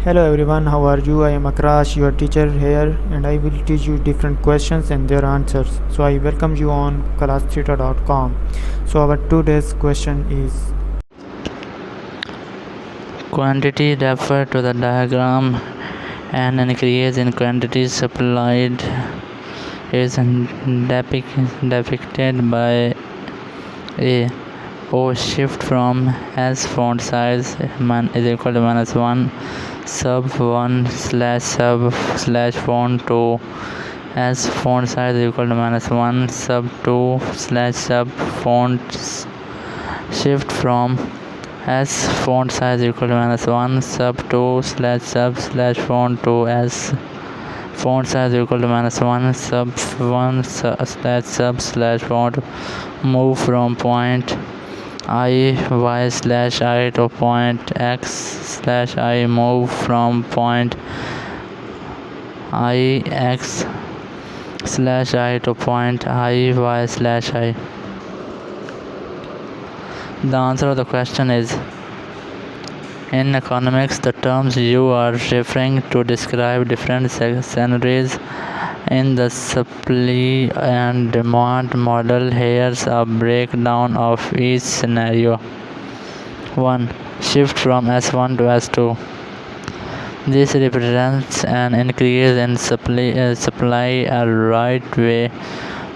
Hello everyone, how are you? I am Akrash, your teacher here, and I will teach you different questions and their answers. So I welcome you on classtheta.com. So our today's question is, Quantity refer to the diagram. An increase in quantity supplied is depicted by a O shift from S font size is equal to -1 sub 1 slash sub slash font to S font size is equal to -1 sub 2 slash sub font shift from S font size equal to -1 sub 2 slash sub slash font to S font size equal to -1 sub 1 slash sub slash font. Move from point I y slash I to point x slash I. Move from point I x slash I to point I y slash I. The answer of the question is, in economics, the terms you are referring to describe different scenarios in the supply and demand model. Here's a breakdown of each scenario. 1. Shift from S1 to S2. This represents an increase in supply.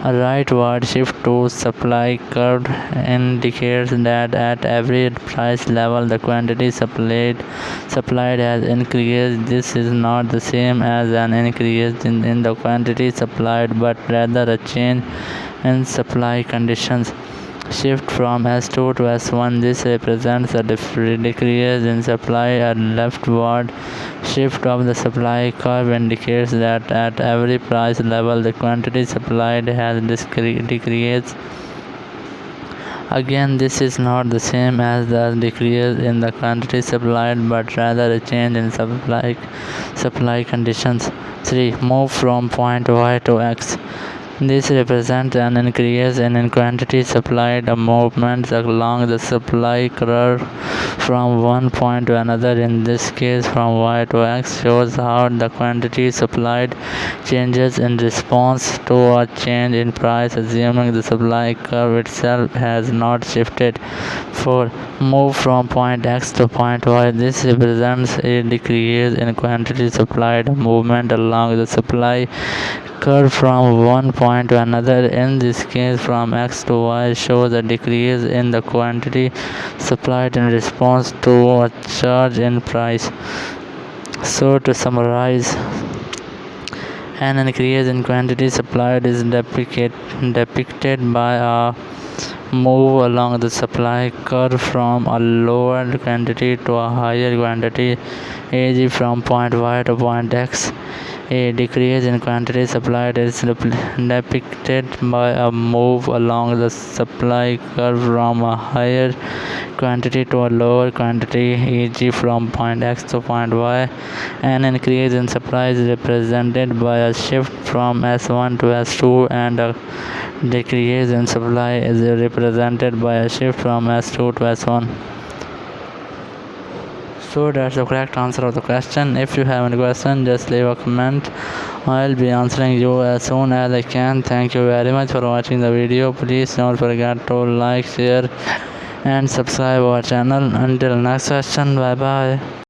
A rightward shift to supply curve indicates that at every price level the quantity supplied has increased. This is not the same as an increase in the quantity supplied, but rather a change in supply conditions. Shift from S2 to S1. This represents a decrease in supply. A leftward shift of the supply curve indicates that at every price level the quantity supplied has decreased. Again, this is not the same as the decrease in the quantity supplied, but rather a change in supply conditions. 3. Move from point Y to X. This represents an increase in quantity supplied. A movement along the supply curve from one point to another, in this case from Y to X, shows how the quantity supplied changes in response to a change in price, assuming the supply curve itself has not shifted. 4. Move from point X to point Y. This represents a decrease in quantity supplied. A movement along the supply curve from one point to another, in this case from X to Y, shows a decrease in the quantity supplied in response to a change in price. So to summarize, an increase in quantity supplied is depicted by a move along the supply curve from a lower quantity to a higher quantity, e.g. from point Y to point X. A decrease in quantity supplied is depicted by a move along the supply curve from a higher quantity to a lower quantity, e.g. from point X to point Y. An increase in supply is represented by a shift from S1 to S2, and a decrease in supply is represented by a shift from S2 to S1. So that's the correct answer of the question. If you have any question, just leave a comment. I'll be answering you as soon as I can. Thank you very much for watching the video. Please don't forget to like, share and subscribe our channel. Until next question, bye bye.